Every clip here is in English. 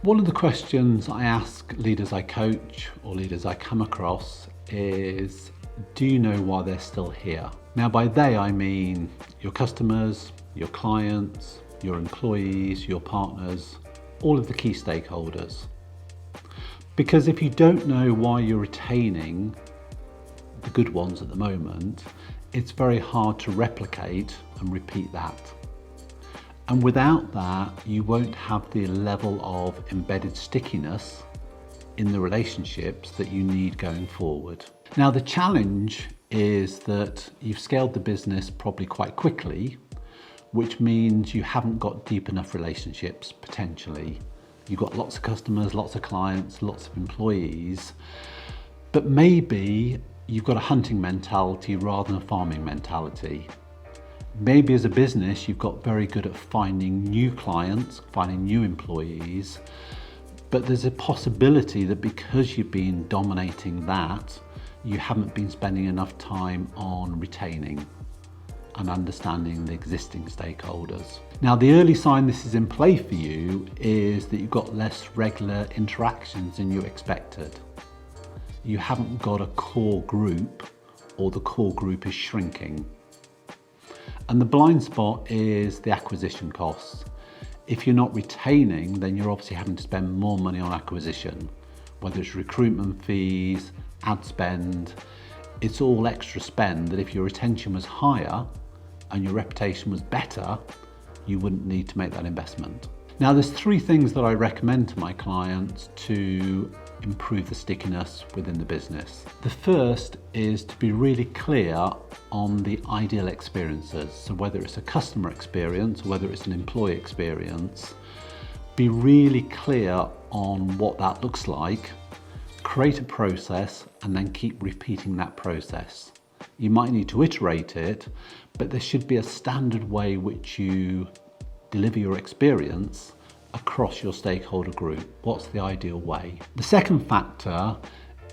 One of the questions I ask leaders I coach or leaders I come across is, do you know why they're still here? Now by they, I mean your customers, your clients, your employees, your partners, all of the key stakeholders. Because if you don't know why you're retaining the good ones at the moment, it's very hard to replicate and repeat that. And without that, you won't have the level of embedded stickiness in the relationships that you need going forward. Now, the challenge is that you've scaled the business probably quite quickly, which means you haven't got deep enough relationships, potentially. You've got lots of customers, lots of clients, lots of employees, but maybe you've got a hunting mentality rather than a farming mentality. Maybe as a business, you've got very good at finding new clients, finding new employees, but there's a possibility that because you've been dominating that, you haven't been spending enough time on retaining and understanding the existing stakeholders. Now, the early sign this is in play for you is that you've got less regular interactions than you expected. You haven't got a core group, or the core group is shrinking. And the blind spot is the acquisition costs. If you're not retaining, then you're obviously having to spend more money on acquisition, whether it's recruitment fees, ad spend. It's all extra spend that if your retention was higher and your reputation was better, you wouldn't need to make that investment. Now, there's three things that I recommend to my clients to improve the stickiness within the business. The first is to be really clear on the ideal experiences. So whether it's a customer experience, or whether it's an employee experience, be really clear on what that looks like, create a process, and then keep repeating that process. You might need to iterate it, but there should be a standard way which you deliver your experience across your stakeholder group. What's the ideal way? The second factor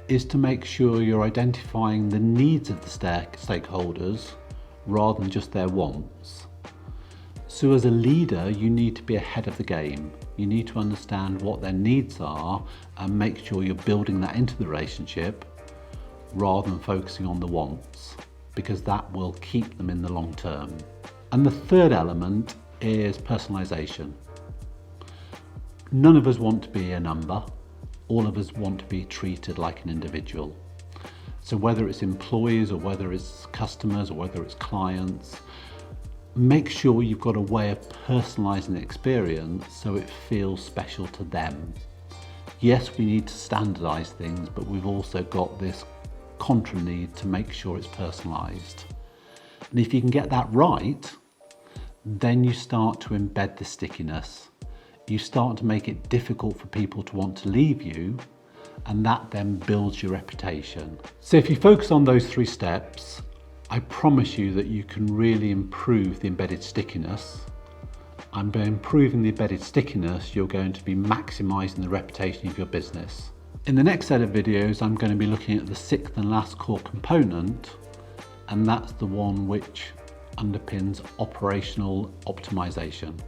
is to make sure you're identifying the needs of the stakeholders rather than just their wants. So as a leader, you need to be ahead of the game. You need to understand what their needs are and make sure you're building that into the relationship rather than focusing on the wants, because that will keep them in the long term. And the third element is personalization. None of us want to be a number. All of us want to be treated like an individual. So whether it's employees or whether it's customers or whether it's clients, make sure you've got a way of personalizing the experience so it feels special to them. Yes, we need to standardize things, but we've also got this contra need to make sure it's personalized. And if you can get that right, then you start to embed the stickiness. You start to make it difficult for people to want to leave you, and that then builds your reputation. So if you focus on those three steps, I promise you that you can really improve the embedded stickiness. And by improving the embedded stickiness, you're going to be maximizing the reputation of your business. In the next set of videos, I'm going to be looking at the sixth and last core component, and that's the one which underpins operational optimization.